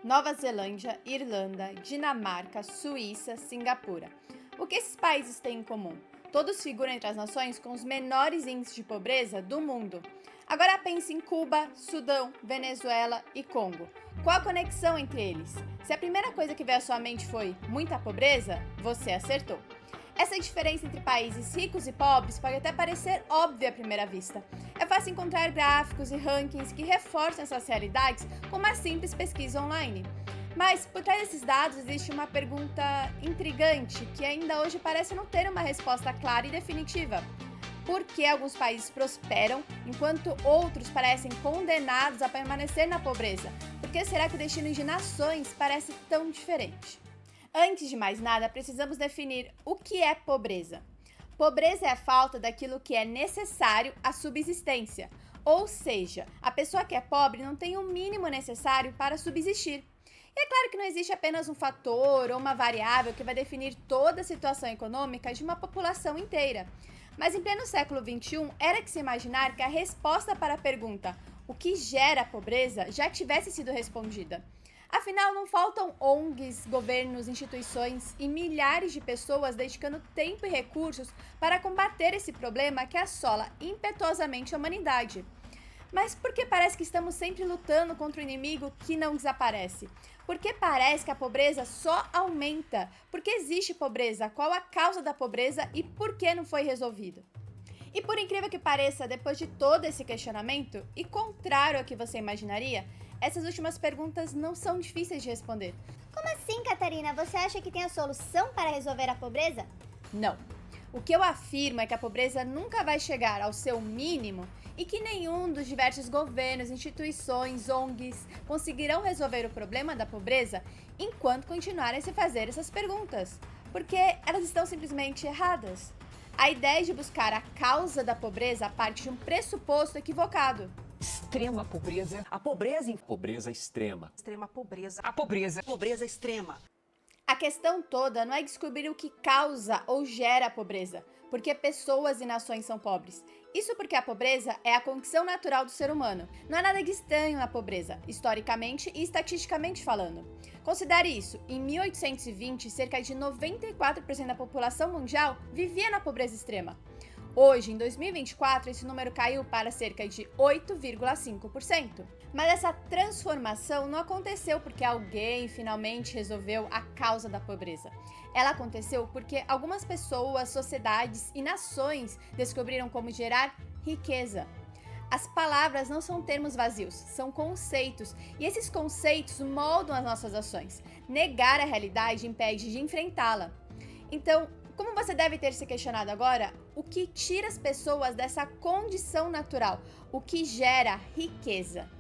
Nova Zelândia, Irlanda, Dinamarca, Suíça, Singapura. O que esses países têm em comum? Todos figuram entre as nações com os menores índices de pobreza do mundo. Agora pense em Cuba, Sudão, Venezuela e Congo. Qual a conexão entre eles? Se a primeira coisa que veio à sua mente foi muita pobreza, você acertou. Essa diferença entre países ricos e pobres pode até parecer óbvia à primeira vista. É fácil encontrar gráficos e rankings que reforçam essas realidades com uma simples pesquisa online. Mas por trás desses dados existe uma pergunta intrigante que ainda hoje parece não ter uma resposta clara e definitiva. Por que alguns países prosperam enquanto outros parecem condenados a permanecer na pobreza? Por que será que o destino de nações parece tão diferente? Antes de mais nada, precisamos definir o que é pobreza. Pobreza é a falta daquilo que é necessário à subsistência, ou seja, a pessoa que é pobre não tem o mínimo necessário para subsistir. E é claro que não existe apenas um fator ou uma variável que vai definir toda a situação econômica de uma população inteira. Mas em pleno século XXI, era que se imaginar que a resposta para a pergunta "o que gera a pobreza?" já tivesse sido respondida. Afinal, não faltam ONGs, governos, instituições e milhares de pessoas dedicando tempo e recursos para combater esse problema que assola impetuosamente a humanidade. Mas por que parece que estamos sempre lutando contra um inimigo que não desaparece? Por que parece que a pobreza só aumenta? Por que existe pobreza? Qual a causa da pobreza e por que não foi resolvido? E por incrível que pareça, depois de todo esse questionamento, e contrário ao que você imaginaria, essas últimas perguntas não são difíceis de responder. Como assim, Catarina? Você acha que tem a solução para resolver a pobreza? Não. O que eu afirmo é que a pobreza nunca vai chegar ao seu mínimo e que nenhum dos diversos governos, instituições, ONGs conseguirão resolver o problema da pobreza enquanto continuarem a se fazer essas perguntas, porque elas estão simplesmente erradas. A ideia de buscar a causa da pobreza parte de um pressuposto equivocado. Extrema pobreza. Pobreza extrema. Extrema pobreza. A pobreza. Pobreza extrema. A questão toda não é descobrir o que causa ou gera a pobreza, porque pessoas e nações são pobres. Isso porque a pobreza é a condição natural do ser humano. Não há nada de estranho na pobreza, historicamente e estatisticamente falando. Considere isso, em 1820, cerca de 94% da população mundial vivia na pobreza extrema. Hoje, em 2024, esse número caiu para cerca de 8,5%. Mas essa transformação não aconteceu porque alguém finalmente resolveu a causa da pobreza. Ela aconteceu porque algumas pessoas, sociedades e nações descobriram como gerar riqueza. As palavras não são termos vazios, são conceitos, e esses conceitos moldam as nossas ações. Negar a realidade impede de enfrentá-la. Então, como você deve ter se questionado agora, o que tira as pessoas dessa condição natural? O que gera riqueza?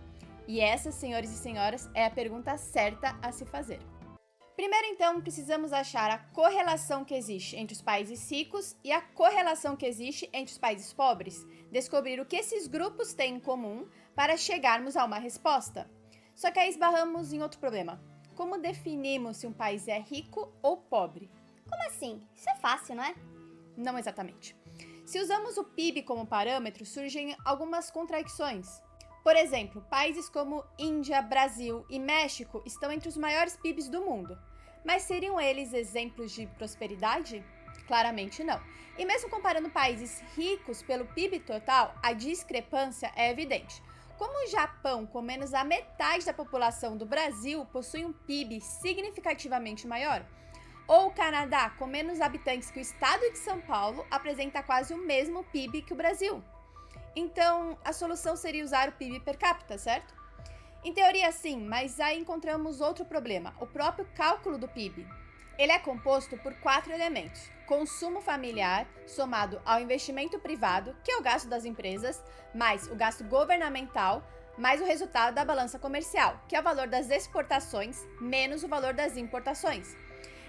E essa, senhores e senhoras, é a pergunta certa a se fazer. Primeiro, então, precisamos achar a correlação que existe entre os países ricos e a correlação que existe entre os países pobres. Descobrir o que esses grupos têm em comum para chegarmos a uma resposta. Só que aí esbarramos em outro problema. Como definimos se um país é rico ou pobre? Como assim? Isso é fácil, não é? Não exatamente. Se usamos o PIB como parâmetro, surgem algumas contradições. Por exemplo, países como Índia, Brasil e México estão entre os maiores PIBs do mundo. Mas seriam eles exemplos de prosperidade? Claramente não. E mesmo comparando países ricos pelo PIB total, a discrepância é evidente. Como o Japão, com menos da metade da população do Brasil, possui um PIB significativamente maior, ou o Canadá, com menos habitantes que o estado de São Paulo, apresenta quase o mesmo PIB que o Brasil. Então, a solução seria usar o PIB per capita, certo? Em teoria, sim, mas aí encontramos outro problema, o próprio cálculo do PIB. Ele é composto por 4 elementos: consumo familiar, somado ao investimento privado, que é o gasto das empresas, mais o gasto governamental, mais o resultado da balança comercial, que é o valor das exportações, menos o valor das importações.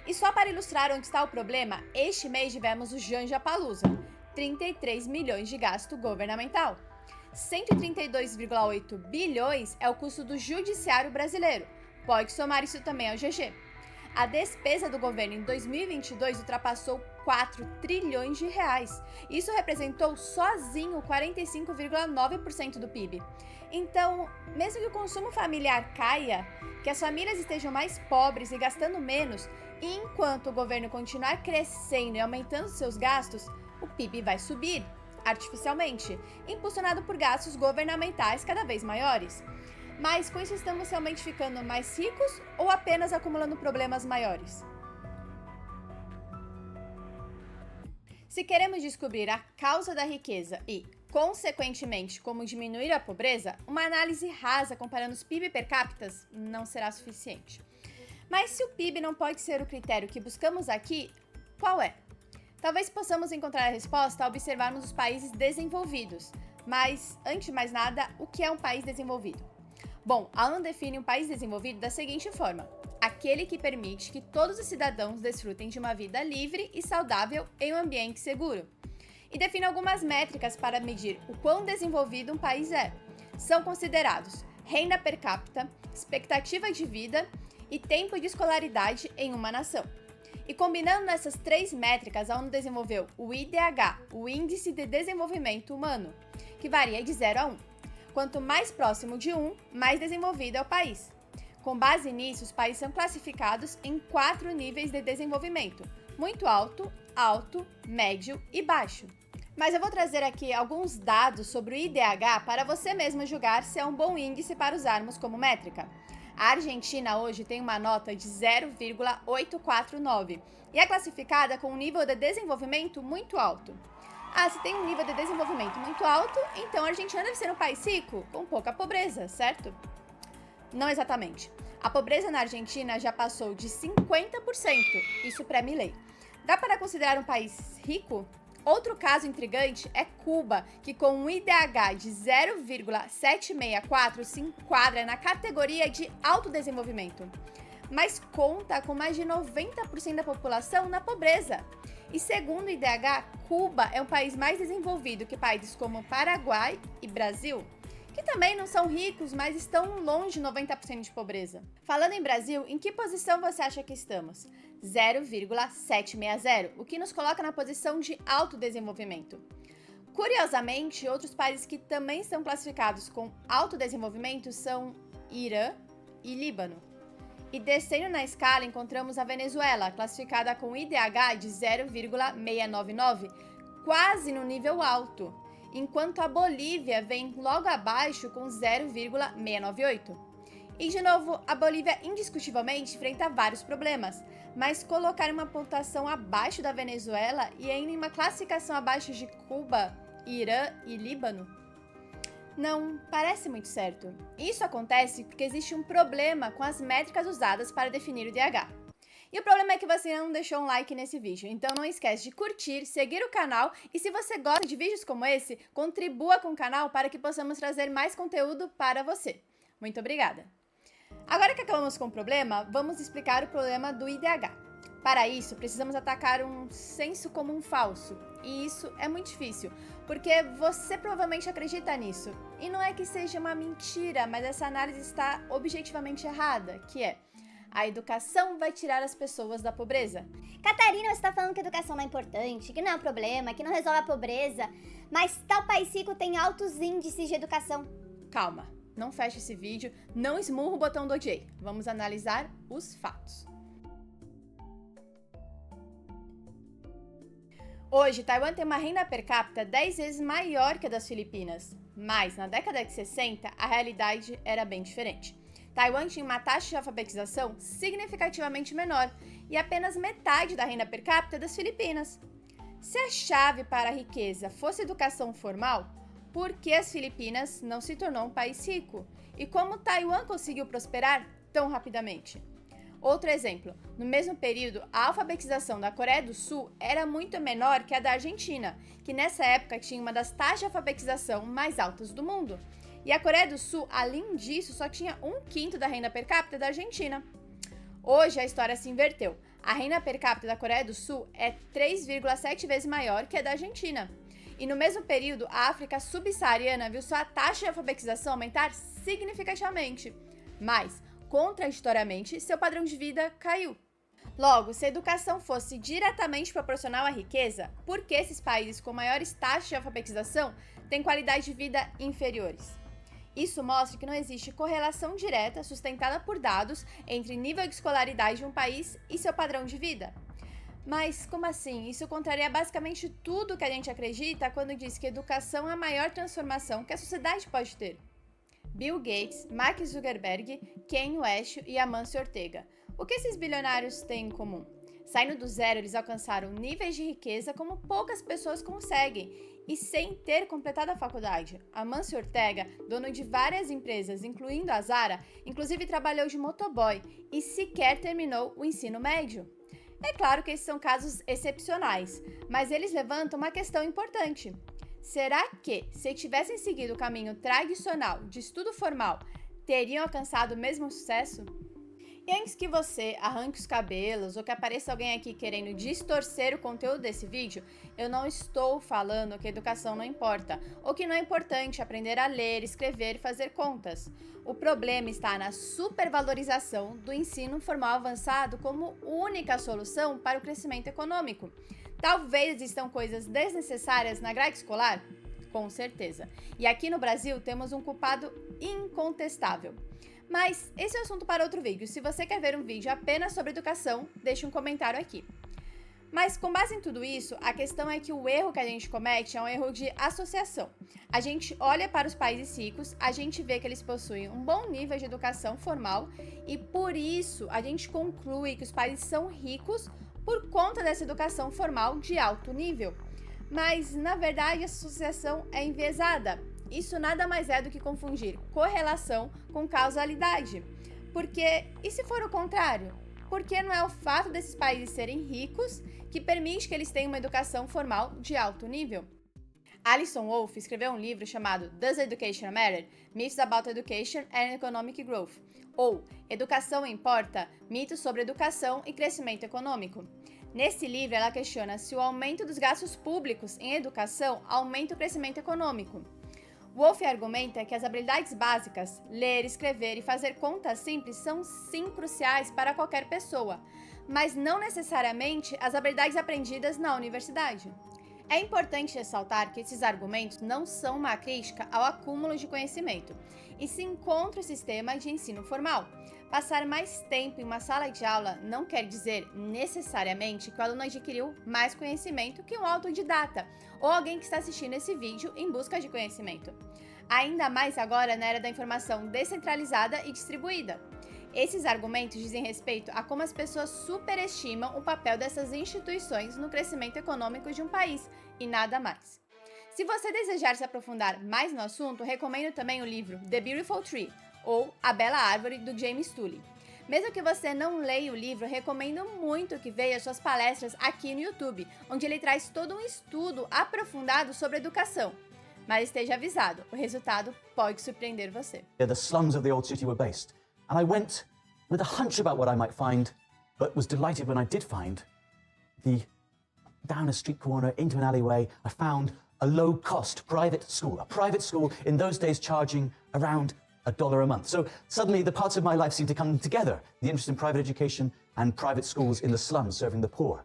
E só para ilustrar onde está o problema, este mês tivemos o Janjapalooza, 33 milhões de gasto governamental. 132,8 bilhões é o custo do judiciário brasileiro. Pode somar isso também ao GG. A despesa do governo em 2022 ultrapassou 4 trilhões de reais. Isso representou sozinho 45,9% do PIB. Então, mesmo que o consumo familiar caia, que as famílias estejam mais pobres e gastando menos, e enquanto o governo continuar crescendo e aumentando seus gastos, o PIB vai subir artificialmente, impulsionado por gastos governamentais cada vez maiores. Mas com isso estamos realmente ficando mais ricos ou apenas acumulando problemas maiores? Se queremos descobrir a causa da riqueza e, consequentemente, como diminuir a pobreza, uma análise rasa comparando os PIB per capita não será suficiente. Mas se o PIB não pode ser o critério que buscamos aqui, qual é? Talvez possamos encontrar a resposta ao observarmos os países desenvolvidos. Mas, antes de mais nada, o que é um país desenvolvido? Bom, a ONU define um país desenvolvido da seguinte forma: aquele que permite que todos os cidadãos desfrutem de uma vida livre e saudável em um ambiente seguro. E define algumas métricas para medir o quão desenvolvido um país é. São considerados renda per capita, expectativa de vida e tempo de escolaridade em uma nação. E combinando essas três métricas, a ONU desenvolveu o IDH, o Índice de Desenvolvimento Humano, que varia de 0 a 1. Quanto mais próximo de 1, mais desenvolvido é o país. Com base nisso, os países são classificados em 4 níveis de desenvolvimento: muito alto, alto, médio e baixo. Mas eu vou trazer aqui alguns dados sobre o IDH para você mesmo julgar se é um bom índice para usarmos como métrica. A Argentina hoje tem uma nota de 0,849 e é classificada com um nível de desenvolvimento muito alto. Se tem um nível de desenvolvimento muito alto, então a Argentina deve ser um país rico, com pouca pobreza, certo? Não exatamente. A pobreza na Argentina já passou de 50%, isso pré-Milei. Dá para considerar um país rico? Outro caso intrigante é Cuba, que com um IDH de 0,764 se enquadra na categoria de alto desenvolvimento, mas conta com mais de 90% da população na pobreza. E segundo o IDH, Cuba é um país mais desenvolvido que países como Paraguai e Brasil, que também não são ricos, mas estão longe de 90% de pobreza. Falando em Brasil, em que posição você acha que estamos? 0,760, o que nos coloca na posição de alto desenvolvimento. Curiosamente, outros países que também são classificados com alto desenvolvimento são Irã e Líbano. E descendo na escala, encontramos a Venezuela, classificada com IDH de 0,699, quase no nível alto, enquanto a Bolívia vem logo abaixo com 0,698. E, de novo, a Bolívia indiscutivelmente enfrenta vários problemas, mas colocar uma pontuação abaixo da Venezuela e ainda em uma classificação abaixo de Cuba, Irã e Líbano? Não parece muito certo. Isso acontece porque existe um problema com as métricas usadas para definir o DH. E o problema é que você não deixou um like nesse vídeo, então não esquece de curtir, seguir o canal e se você gosta de vídeos como esse, contribua com o canal para que possamos trazer mais conteúdo para você. Muito obrigada! Agora que acabamos com o problema, vamos explicar o problema do IDH. Para isso, precisamos atacar um senso comum falso, e isso é muito difícil, porque você provavelmente acredita nisso. E não é que seja uma mentira, mas essa análise está objetivamente errada, que é: a educação vai tirar as pessoas da pobreza. Catarina, você está falando que a educação não é importante, que não é um problema, que não resolve a pobreza, mas tal país rico tem altos índices de educação. Calma, não feche esse vídeo, não esmurra o botão do OK. Vamos analisar os fatos. Hoje, Taiwan tem uma renda per capita 10 vezes maior que a das Filipinas, mas na década de 60 a realidade era bem diferente. Taiwan tinha uma taxa de alfabetização significativamente menor e apenas metade da renda per capita das Filipinas. Se a chave para a riqueza fosse educação formal, por que as Filipinas não se tornou um país rico? E como Taiwan conseguiu prosperar tão rapidamente? Outro exemplo, no mesmo período, a alfabetização da Coreia do Sul era muito menor que a da Argentina, que nessa época tinha uma das taxas de alfabetização mais altas do mundo. E a Coreia do Sul, além disso, só tinha 1/5 da renda per capita da Argentina. Hoje a história se inverteu. A renda per capita da Coreia do Sul é 3,7 vezes maior que a da Argentina. E no mesmo período, a África subsaariana viu sua taxa de alfabetização aumentar significativamente. Mas, contraditoriamente, seu padrão de vida caiu. Logo, se a educação fosse diretamente proporcional à riqueza, por que esses países com maiores taxas de alfabetização têm qualidade de vida inferiores? Isso mostra que não existe correlação direta sustentada por dados entre nível de escolaridade de um país e seu padrão de vida. Mas como assim? Isso contraria basicamente tudo que a gente acredita quando diz que educação é a maior transformação que a sociedade pode ter. Bill Gates, Mark Zuckerberg, Kanye West e Amancio Ortega. O que esses bilionários têm em comum? Saindo do zero, eles alcançaram níveis de riqueza como poucas pessoas conseguem, e sem ter completado a faculdade. Amancio Ortega, dono de várias empresas, incluindo a Zara, inclusive trabalhou de motoboy e sequer terminou o ensino médio. É claro que esses são casos excepcionais, mas eles levantam uma questão importante. Será que, se tivessem seguido o caminho tradicional de estudo formal, teriam alcançado o mesmo sucesso? E antes que você arranque os cabelos ou que apareça alguém aqui querendo distorcer o conteúdo desse vídeo, eu não estou falando que educação não importa, ou que não é importante aprender a ler, escrever e fazer contas. O problema está na supervalorização do ensino formal avançado como única solução para o crescimento econômico. Talvez existam coisas desnecessárias na grade escolar? Com certeza. E aqui no Brasil temos um culpado incontestável. Mas esse é um assunto para outro vídeo. Se você quer ver um vídeo apenas sobre educação, deixe um comentário aqui. Mas com base em tudo isso, a questão é que o erro que a gente comete é um erro de associação. A gente olha para os países ricos, a gente vê que eles possuem um bom nível de educação formal e por isso a gente conclui que os países são ricos por conta dessa educação formal de alto nível. Mas, na verdade, essa associação é enviesada. Isso nada mais é do que confundir correlação com causalidade. Porque, e se for o contrário? Porque não é o fato desses países serem ricos que permite que eles tenham uma educação formal de alto nível? Alison Wolfe escreveu um livro chamado Does Education Matter? Myths About Education and Economic Growth, ou Educação Importa? Mitos sobre Educação e Crescimento Econômico. Nesse livro, ela questiona se o aumento dos gastos públicos em educação aumenta o crescimento econômico. Wolfe argumenta que as habilidades básicas, ler, escrever e fazer contas simples, são sim cruciais para qualquer pessoa, mas não necessariamente as habilidades aprendidas na universidade. É importante ressaltar que esses argumentos não são uma crítica ao acúmulo de conhecimento, e sim contra o sistema de ensino formal. Passar mais tempo em uma sala de aula não quer dizer necessariamente que o aluno adquiriu mais conhecimento que um autodidata, ou alguém que está assistindo esse vídeo em busca de conhecimento. Ainda mais agora na era da informação descentralizada e distribuída. Esses argumentos dizem respeito a como as pessoas superestimam o papel dessas instituições no crescimento econômico de um país, e nada mais. Se você desejar se aprofundar mais no assunto, recomendo também o livro The Beautiful Tree, ou A Bela Árvore, do James Tully. Mesmo que você não leia o livro, recomendo muito que veja suas palestras aqui no YouTube, onde ele traz todo um estudo aprofundado sobre educação. Mas esteja avisado, o resultado pode surpreender você. The slums of the old city were based. And I went with a hunch about what I might find, but was delighted when I did find down a street corner into an alleyway, I found a low-cost private school in those days charging around $1 a month. So suddenly the parts of my life seemed to come together, the interest in private education and private schools in the slums serving the poor.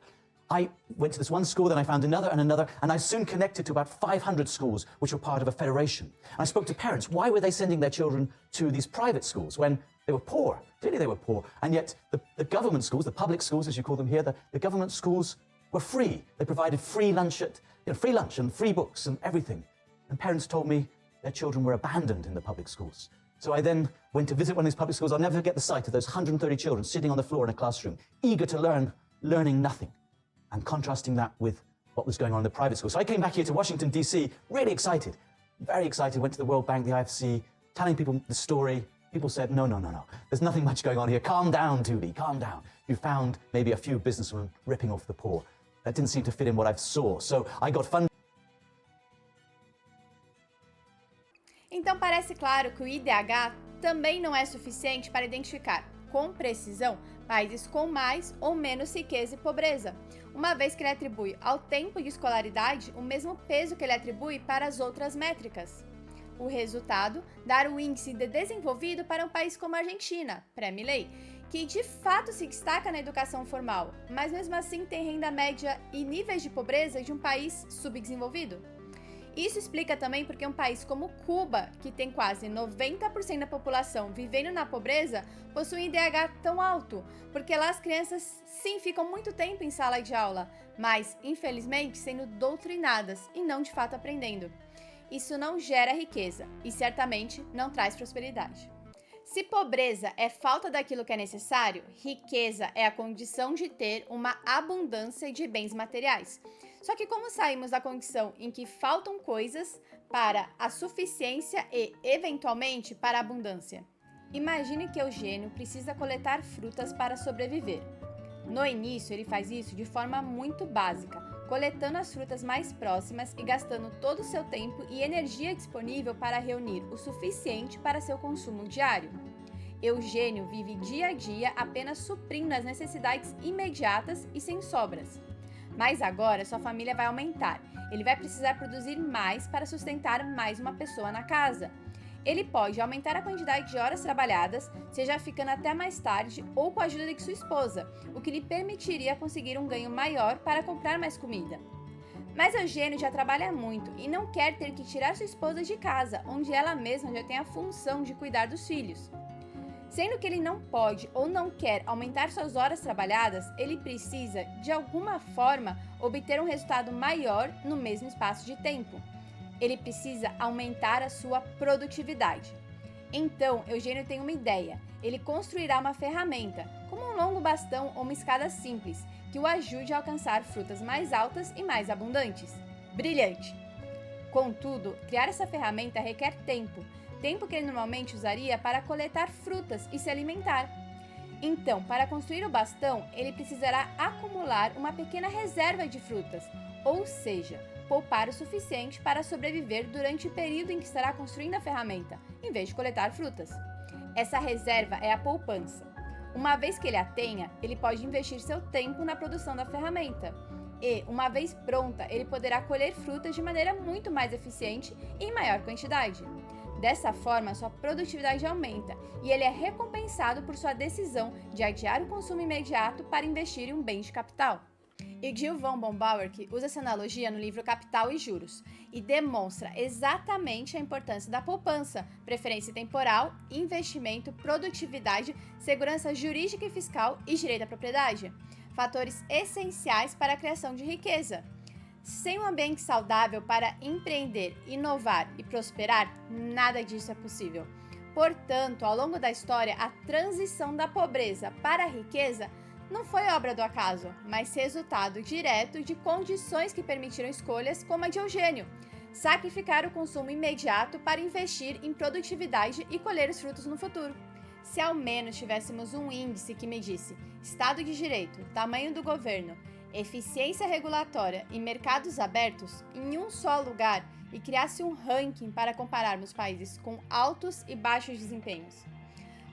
I went to this one school, then I found another and another, and I soon connected to about 500 schools which were part of a federation. And I spoke to parents. Why were they sending their children to these private schools when they were poor? Clearly they were poor. And yet the government schools, the public schools as you call them here, the government schools were free. They provided free lunch and free books and everything. And parents told me their children were abandoned in the public schools. So I then went to visit one of these public schools. I'll never forget the sight of those 130 children sitting on the floor in a classroom, eager to learn, learning nothing, and contrasting that with what was going on in the private school. So I came back here to Washington, D.C., really excited, very excited, went to the World Bank, the IFC, telling people the story. People said, no, there's nothing much going on here. Calm down, Tooby, calm down. You found maybe a few businessmen ripping off the poor. That didn't seem to fit in what I saw. So I got funded. Então parece claro que o IDH também não é suficiente para identificar, com precisão, países com mais ou menos riqueza e pobreza, uma vez que ele atribui ao tempo de escolaridade o mesmo peso que ele atribui para as outras métricas. O resultado, dar o índice de desenvolvido para um país como a Argentina, pré-Milei, que de fato se destaca na educação formal, mas mesmo assim tem renda média e níveis de pobreza de um país subdesenvolvido. Isso explica também porque um país como Cuba, que tem quase 90% da população vivendo na pobreza, possui um IDH tão alto, porque lá as crianças sim ficam muito tempo em sala de aula, mas infelizmente sendo doutrinadas e não de fato aprendendo. Isso não gera riqueza e certamente não traz prosperidade. Se pobreza é falta daquilo que é necessário, riqueza é a condição de ter uma abundância de bens materiais. Só que como saímos da condição em que faltam coisas para a suficiência e, eventualmente, para a abundância? Imagine que Eugênio precisa coletar frutas para sobreviver. No início, ele faz isso de forma muito básica, coletando as frutas mais próximas e gastando todo o seu tempo e energia disponível para reunir o suficiente para seu consumo diário. Eugênio vive dia a dia apenas suprindo as necessidades imediatas e sem sobras. Mas agora sua família vai aumentar. Ele vai precisar produzir mais para sustentar mais uma pessoa na casa. Ele pode aumentar a quantidade de horas trabalhadas, seja ficando até mais tarde ou com a ajuda de sua esposa, o que lhe permitiria conseguir um ganho maior para comprar mais comida. Mas Eugênio já trabalha muito e não quer ter que tirar sua esposa de casa, onde ela mesma já tem a função de cuidar dos filhos. Sendo que ele não pode ou não quer aumentar suas horas trabalhadas, ele precisa, de alguma forma, obter um resultado maior no mesmo espaço de tempo. Ele precisa aumentar a sua produtividade. Então, Eugênio tem uma ideia. Ele construirá uma ferramenta, como um longo bastão ou uma escada simples, que o ajude a alcançar frutas mais altas e mais abundantes. Brilhante! Contudo, criar essa ferramenta requer tempo que ele normalmente usaria para coletar frutas e se alimentar. Então, para construir o bastão, ele precisará acumular uma pequena reserva de frutas, ou seja, poupar o suficiente para sobreviver durante o período em que estará construindo a ferramenta, em vez de coletar frutas. Essa reserva é a poupança. Uma vez que ele a tenha, ele pode investir seu tempo na produção da ferramenta. E, uma vez pronta, ele poderá colher frutas de maneira muito mais eficiente e em maior quantidade. Dessa forma, sua produtividade aumenta e ele é recompensado por sua decisão de adiar o consumo imediato para investir em um bem de capital. E Gil von Bombauer usa essa analogia no livro Capital e Juros e demonstra exatamente a importância da poupança, preferência temporal, investimento, produtividade, segurança jurídica e fiscal e direito à propriedade, fatores essenciais para a criação de riqueza. Sem um ambiente saudável para empreender, inovar e prosperar, nada disso é possível. Portanto, ao longo da história, a transição da pobreza para a riqueza não foi obra do acaso, mas resultado direto de condições que permitiram escolhas como a de Eugênio: sacrificar o consumo imediato para investir em produtividade e colher os frutos no futuro. Se ao menos tivéssemos um índice que medisse Estado de Direito, tamanho do governo, eficiência regulatória e mercados abertos em um só lugar e criasse um ranking para compararmos países com altos e baixos desempenhos.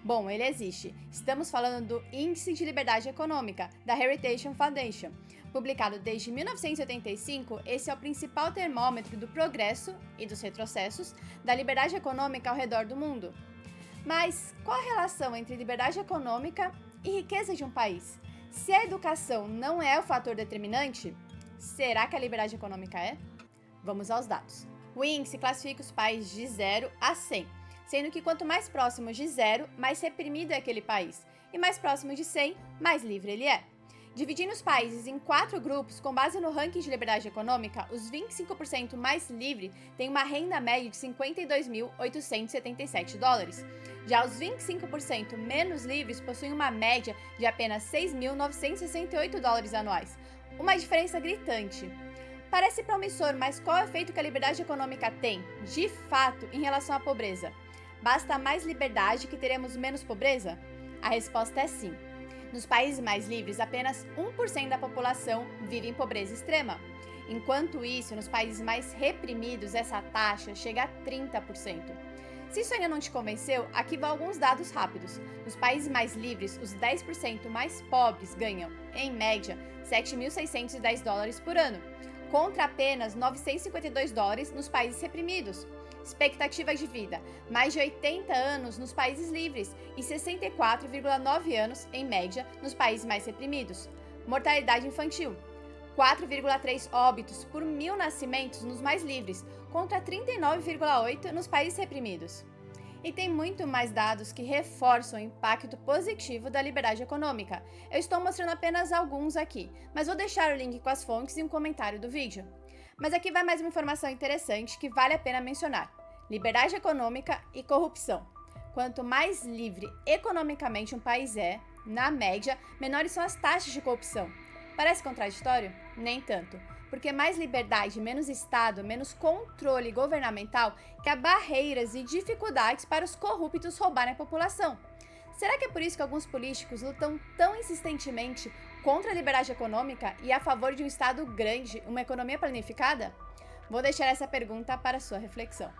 Bom, ele existe. Estamos falando do Índice de Liberdade Econômica, da Heritage Foundation. Publicado desde 1985, esse é o principal termômetro do progresso e dos retrocessos da liberdade econômica ao redor do mundo. Mas qual a relação entre liberdade econômica e riqueza de um país? Se a educação não é o fator determinante, será que a liberdade econômica é? Vamos aos dados. O índice classifica os países de 0 a 100, sendo que quanto mais próximo de 0, mais reprimido é aquele país, e mais próximo de 100, mais livre ele é. Dividindo os países em 4 grupos com base no ranking de liberdade econômica, os 25% mais livres têm uma renda média de 52.877 dólares. Já os 25% menos livres possuem uma média de apenas 6.968 dólares anuais. Uma diferença gritante. Parece promissor, mas qual é o efeito que a liberdade econômica tem, de fato, em relação à pobreza? Basta mais liberdade que teremos menos pobreza? A resposta é sim. Nos países mais livres, apenas 1% da população vive em pobreza extrema. Enquanto isso, nos países mais reprimidos, essa taxa chega a 30%. Se isso ainda não te convenceu, aqui vão alguns dados rápidos. Nos países mais livres, os 10% mais pobres ganham, em média, 7.610 dólares por ano, contra apenas 952 dólares nos países reprimidos. Expectativa de vida, mais de 80 anos nos países livres e 64,9 anos, em média, nos países mais reprimidos. Mortalidade infantil, 4,3 óbitos por 1.000 nascimentos nos mais livres, contra 39,8% nos países reprimidos. E tem muito mais dados que reforçam o impacto positivo da liberdade econômica. Eu estou mostrando apenas alguns aqui, mas vou deixar o link com as fontes e um comentário do vídeo. Mas aqui vai mais uma informação interessante que vale a pena mencionar: liberdade econômica e corrupção. Quanto mais livre economicamente um país é, na média, menores são as taxas de corrupção. Parece contraditório? Nem tanto. Porque mais liberdade, menos Estado, menos controle governamental cria barreiras e dificuldades para os corruptos roubarem a população. Será que é por isso que alguns políticos lutam tão insistentemente contra a liberdade econômica e a favor de um Estado grande, uma economia planificada? Vou deixar essa pergunta para sua reflexão.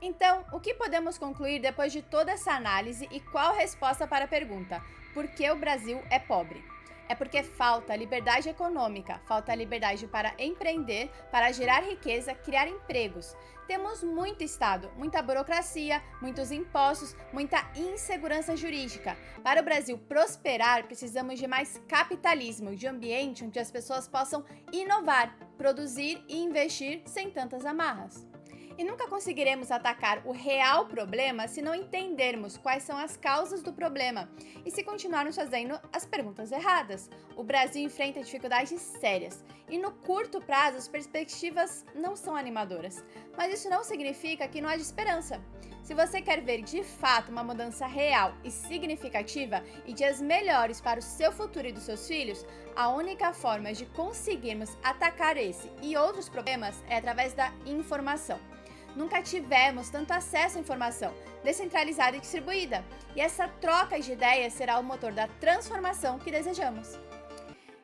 Então, o que podemos concluir depois de toda essa análise e qual a resposta para a pergunta: por que o Brasil é pobre? É porque falta liberdade econômica, falta liberdade para empreender, para gerar riqueza, criar empregos. Temos muito Estado, muita burocracia, muitos impostos, muita insegurança jurídica. Para o Brasil prosperar, precisamos de mais capitalismo, de um ambiente onde as pessoas possam inovar, produzir e investir sem tantas amarras. E nunca conseguiremos atacar o real problema se não entendermos quais são as causas do problema e se continuarmos fazendo as perguntas erradas. O Brasil enfrenta dificuldades sérias e no curto prazo as perspectivas não são animadoras, mas isso não significa que não há esperança. Se você quer ver de fato uma mudança real e significativa e dias melhores para o seu futuro e dos seus filhos, a única forma de conseguirmos atacar esse e outros problemas é através da informação. Nunca tivemos tanto acesso à informação descentralizada e distribuída, e essa troca de ideias será o motor da transformação que desejamos.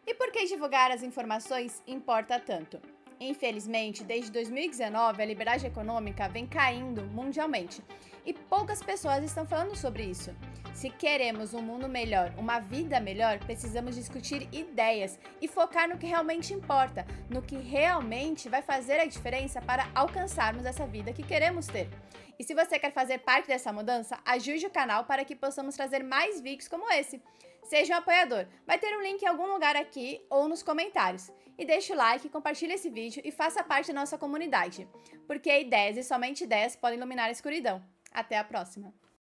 E por que divulgar as informações importa tanto? Infelizmente, desde 2019, a liberdade econômica vem caindo mundialmente e poucas pessoas estão falando sobre isso. Se queremos um mundo melhor, uma vida melhor, precisamos discutir ideias e focar no que realmente importa, no que realmente vai fazer a diferença para alcançarmos essa vida que queremos ter. E se você quer fazer parte dessa mudança, ajude o canal para que possamos trazer mais vídeos como esse. Seja um apoiador, vai ter um link em algum lugar aqui ou nos comentários. E deixe o like, compartilhe esse vídeo e faça parte da nossa comunidade, porque ideias e somente ideias podem iluminar a escuridão. Até a próxima!